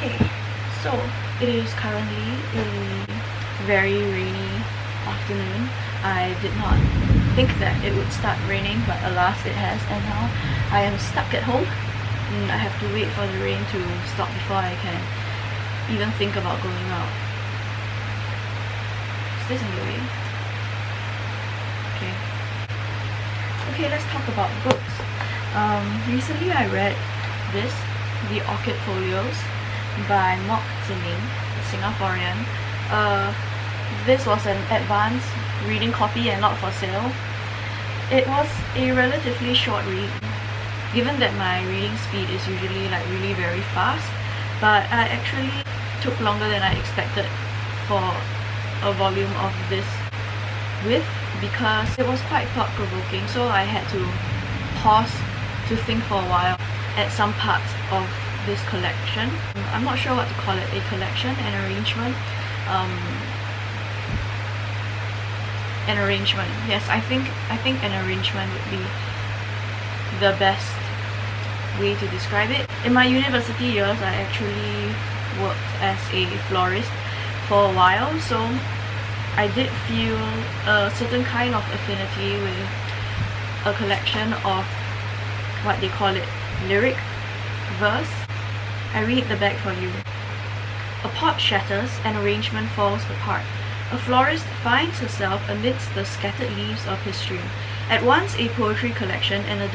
Okay, so it is currently a very rainy afternoon. I did not think that it would start raining, but alas it has, and now I am stuck at home. I have to wait for the rain to stop before I can even think about going out. Is this in the way? Okay, let's talk about books. Recently I read this, The Orchid Folios by Zining, a Singaporean. This was an advanced reading copy and not for sale. It was a relatively short read, given that my reading speed is usually like really very fast, but I actually took longer than I expected for a volume of this width because it was quite thought-provoking, so I had to pause to think for a while at some parts of this collection. I'm not sure what to call it, a collection, an arrangement. An arrangement. Yes, I think an arrangement would be the best way to describe it. In my university years, I actually worked as a florist for a while, so I did feel a certain kind of affinity with a collection of what they call it, lyric verse. I read the back for you. A pot shatters, an arrangement falls apart. A florist finds herself amidst the scattered leaves of history. At once a poetry collection and a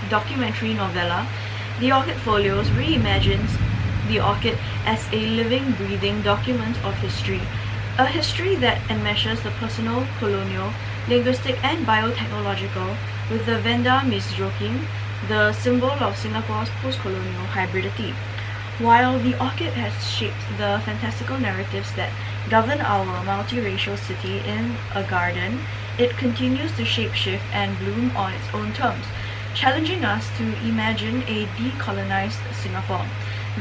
documentary novella, The Orchid Folios reimagines the orchid as a living, breathing document of history. A history that enmeshes the personal, colonial, linguistic and biotechnological with the Vanda Miss Joaquin, the symbol of Singapore's post-colonial hybridity. While the orchid has shaped the fantastical narratives that govern our multiracial city in a garden, it continues to shapeshift and bloom on its own terms, challenging us to imagine a decolonized Singapore.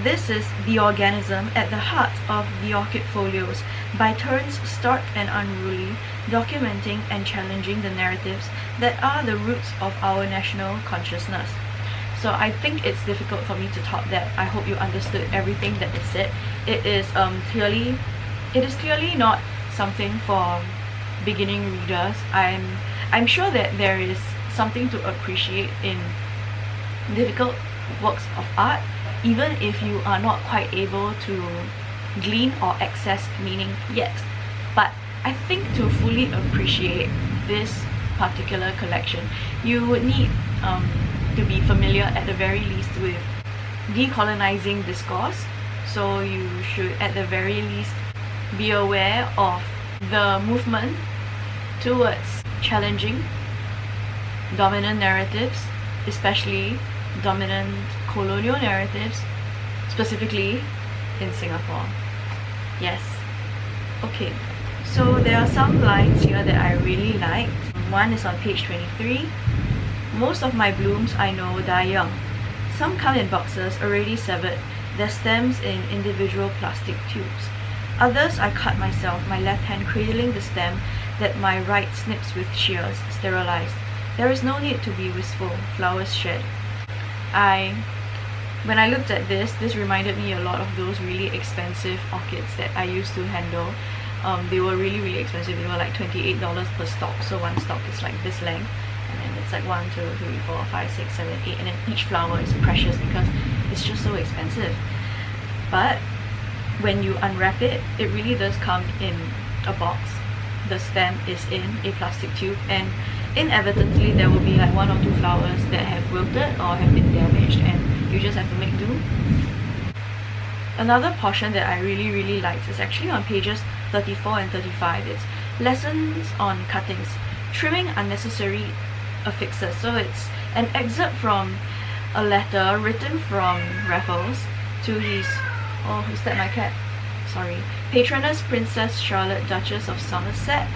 This is the organism at the heart of The Orchid Folios, by turns stark and unruly, documenting and challenging the narratives that are the roots of our national consciousness. So I think it's difficult for me to top that. I hope you understood everything that is said. It is clearly not something for beginning readers. I'm sure that there is something to appreciate in difficult works of art, even if you are not quite able to glean or access meaning yet. But I think to fully appreciate this particular collection, you would need to be familiar at the very least with decolonizing discourse. So you should at the very least be aware of the movement towards challenging dominant narratives, especially dominant colonial narratives, specifically in Singapore. Yes. Okay, so there are some lines here that I really liked. One is on page 23. Most of my blooms I know die young. Some come in boxes already severed, their stems in individual plastic tubes. Others I cut myself, my left hand cradling the stem that my right snips with shears, sterilized. There is no need to be wistful, flowers shed. When I looked at this reminded me a lot of those really expensive orchids that I used to handle. They were really expensive. They were like $28 per stalk, so one stalk is like this length, and then it's like 1, 2, 3, 4, 5, 6, 7, 8, and then each flower is precious because it's just so expensive. But when you unwrap it, it really does come in a box. The stem is in a plastic tube, and inevitably there will be like 1 or 2 flowers that have wilted or have been damaged, and you just have to make do. Another portion that I really liked is actually on pages 34 and 35. It's lessons on cuttings, trimming unnecessary affixes. So it's an excerpt from a letter written from Raffles to his, oh, is that my cat? Sorry, patroness Princess Charlotte, Duchess of Somerset.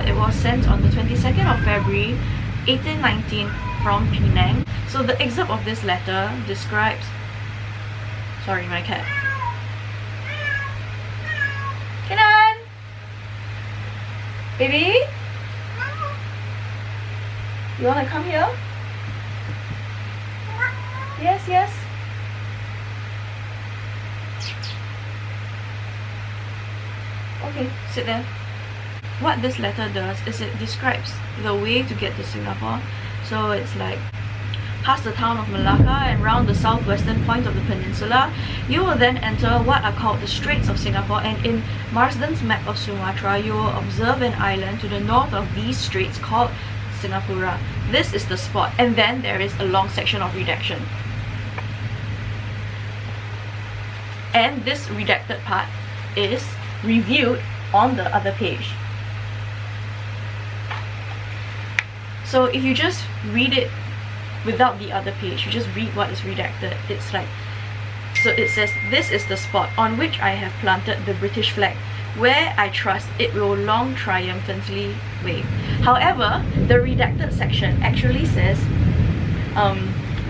It was sent on the 22nd of February 1819 from Penang. So the excerpt of this letter describes, sorry, my cat. Kenan! Baby? You wanna come here? Yes. okay, sit there. What this letter does is it describes the way to get to Singapore. So it's like, past the town of Malacca and round the southwestern point of the peninsula, you will then enter what are called the Straits of Singapore, and in Marsden's map of Sumatra, you will observe an island to the north of these straits called Singapura. This is the spot, and then there is a long section of redaction. And this redacted part is reviewed on the other page. So if you just read it without the other page, you just read what is redacted, it's like, so it says, this is the spot on which I have planted the British flag, where I trust it will long triumphantly wave. However, the redacted section actually says,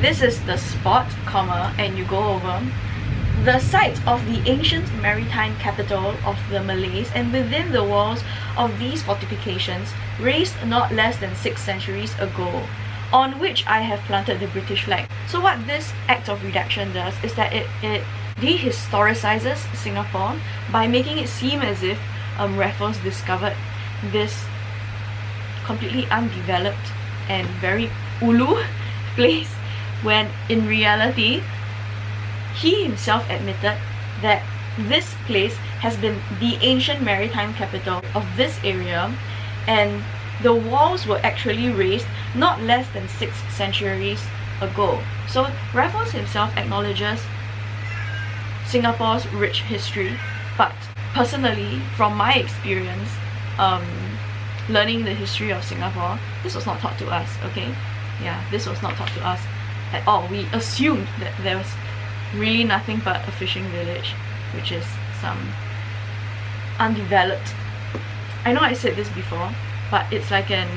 this is the spot, comma, and you go over, the site of the ancient maritime capital of the Malays, and within the walls of these fortifications, raised not less than 6 centuries ago, on which I have planted the British flag. So what this act of redaction does is that it dehistoricizes Singapore by making it seem as if Raffles discovered this completely undeveloped and very ulu place, when in reality he himself admitted that this place has been the ancient maritime capital of this area, and the walls were actually raised not less than 6 centuries ago. So Raffles himself acknowledges Singapore's rich history, but personally, from my experience learning the history of Singapore, this was not taught to us, okay? Yeah, this was not taught to us at all. We assumed that there was really nothing but a fishing village, which is some undeveloped, I know I said this before, but it's like an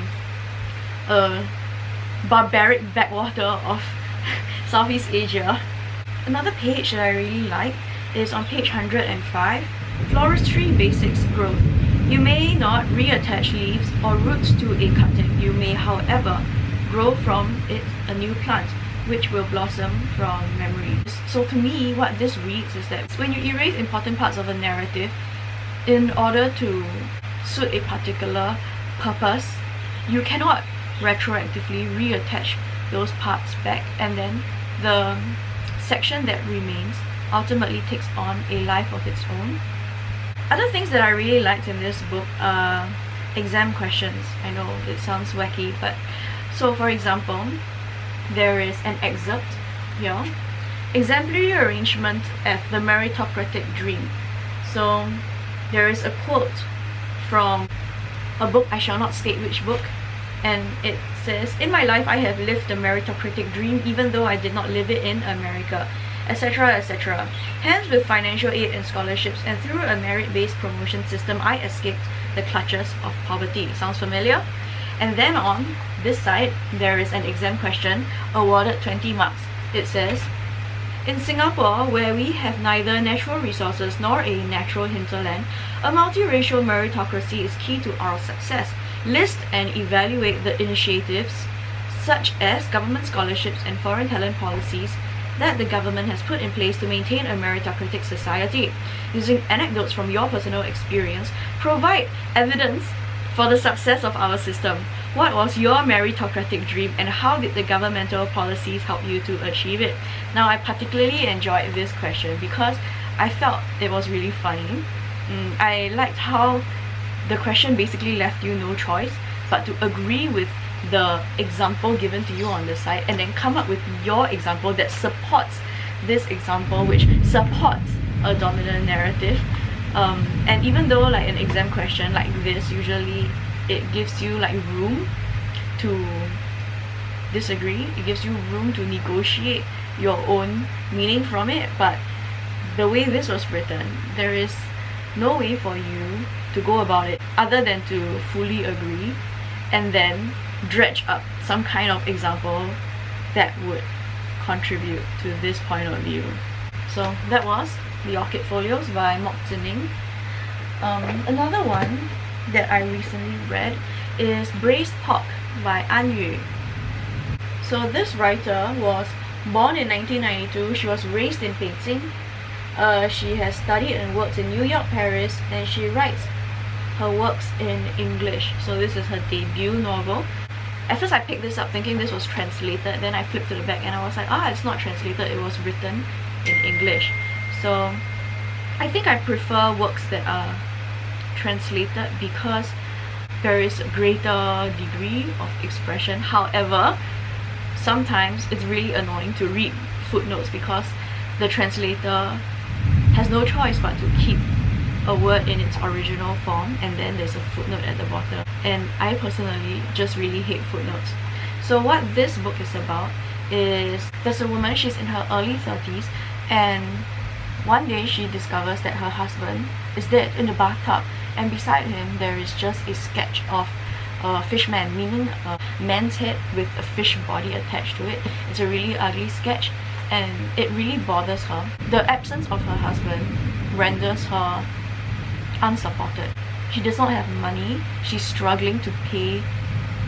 barbaric backwater of Southeast Asia. Another page that I really like is on page 105, Floristry Basics Growth. You may not reattach leaves or roots to a cutting. You may, however, grow from it a new plant, which will blossom from memory. So to me, what this reads is that when you erase important parts of a narrative in order to suit a particular purpose, you cannot retroactively reattach those parts back, and then the section that remains ultimately takes on a life of its own. Other things that I really liked in this book are exam questions. I know it sounds wacky, but so for example, there is an excerpt here, exemplary arrangement of the meritocratic dream. So there is a quote from a book, I shall not state which book, and it says, "In my life I have lived the meritocratic dream even though I did not live it in America, etc, etc. Hence, with financial aid and scholarships and through a merit-based promotion system, I escaped the clutches of poverty." Sounds familiar? And then on this side, there is an exam question awarded 20 marks. It says, "In Singapore, where we have neither natural resources nor a natural hinterland, a multiracial meritocracy is key to our success. List and evaluate the initiatives, such as government scholarships and foreign talent policies, that the government has put in place to maintain a meritocratic society. Using anecdotes from your personal experience, provide evidence for the success of our system. What was your meritocratic dream and how did the governmental policies help you to achieve it?" Now, I particularly enjoyed this question because I felt it was really funny. I liked how the question basically left you no choice but to agree with the example given to you on the side and then come up with your example that supports this example, which supports a dominant narrative. And even though like an exam question like this, usually it gives you like room to disagree, it gives you room to negotiate your own meaning from it, but the way this was written, there is no way for you to go about it other than to fully agree and then dredge up some kind of example that would contribute to this point of view. So that was The Orchid Folios by Mok Zining. Another one that I recently read is Braised Pork by An Yu. So this writer was born in 1992. She was raised in Beijing. She has studied and worked in New York, Paris, and she writes her works in English. So this is her debut novel. At first I picked this up thinking this was translated, then I flipped to the back and I was like, it's not translated, it was written in English. So I think I prefer works that are translated because there is a greater degree of expression. However, sometimes it's really annoying to read footnotes because the translator has no choice but to keep a word in its original form, and then there's a footnote at the bottom, and I personally just really hate footnotes. So what this book is about is there's a woman, she's in her early 30s, and one day she discovers that her husband is dead in the bathtub, and beside him there is just a sketch of a fishman, meaning a man's head with a fish body attached to it. It's a really ugly sketch and it really bothers her. The absence of her husband renders her unsupported. She does not have money. She's struggling to pay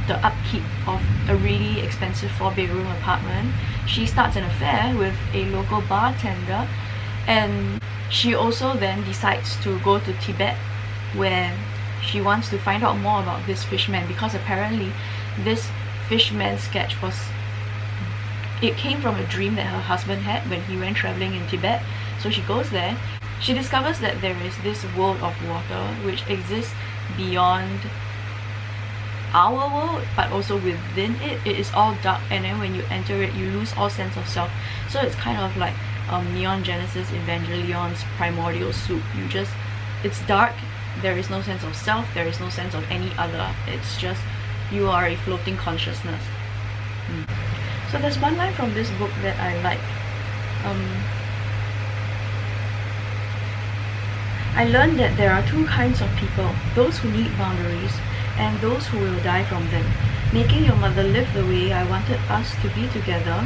the upkeep of a really expensive 4-bedroom apartment. She starts an affair with a local bartender, and she also then decides to go to Tibet, where she wants to find out more about this fishman, because apparently this fishman sketch it came from a dream that her husband had when he went traveling in Tibet. So she goes there. She discovers that there is this world of water which exists beyond our world, but also within it. It is all dark, and then when you enter it, you lose all sense of self. So it's kind of like Neon Genesis Evangelion's primordial soup. It's dark, there is no sense of self, there is no sense of any other. It's just you are a floating consciousness. So there's one line from this book that I like. I learned that there are two kinds of people, those who need boundaries and those who will die from them. Making your mother live the way I wanted us to be together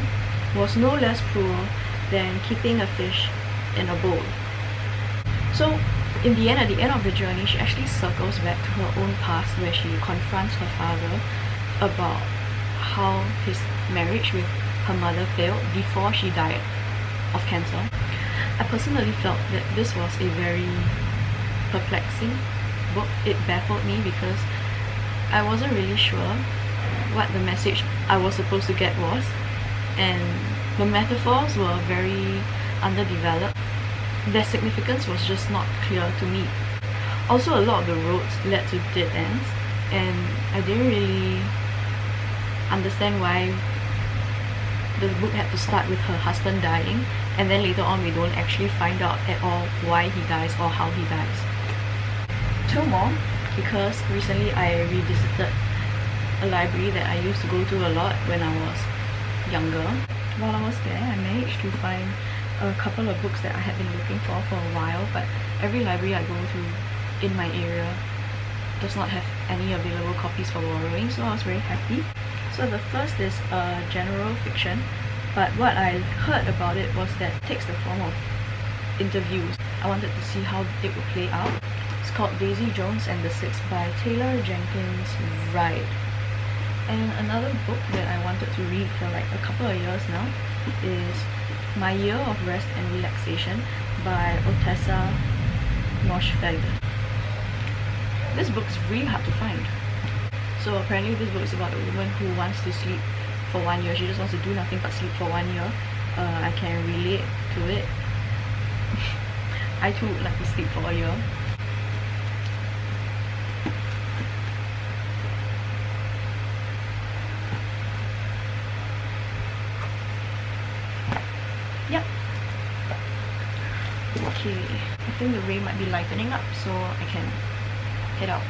was no less cruel than keeping a fish in a bowl. So in the end, at the end of the journey, she actually circles back to her own past, where she confronts her father about how his marriage with her mother failed before she died of cancer. I personally felt that this was a very perplexing book. It baffled me because I wasn't really sure what the message I was supposed to get was, and the metaphors were very underdeveloped. Their significance was just not clear to me. Also, a lot of the roads led to dead ends, and I didn't really understand why the book had to start with her husband dying, and then later on we don't actually find out at all why he dies or how he dies. Two more, because recently I revisited a library that I used to go to a lot when I was younger. While I was there, I managed to find a couple of books that I had been looking for a while, but every library I go to in my area does not have any available copies for borrowing, so I was very happy. So the first is general fiction, but what I heard about it was that it takes the form of interviews. I wanted to see how it would play out. It's called Daisy Jones and the Six by Taylor Jenkins Reid. And another book that I wanted to read for like a couple of years now is My Year of Rest and Relaxation by Otessa Moshfegh. This book is really hard to find. So apparently this book is about a woman who wants to sleep for 1 year. She just wants to do nothing but sleep for 1 year. I can relate to it. I too would like to sleep for a year. Yep. Okay, I think the rain might be lightening up, so I can head out.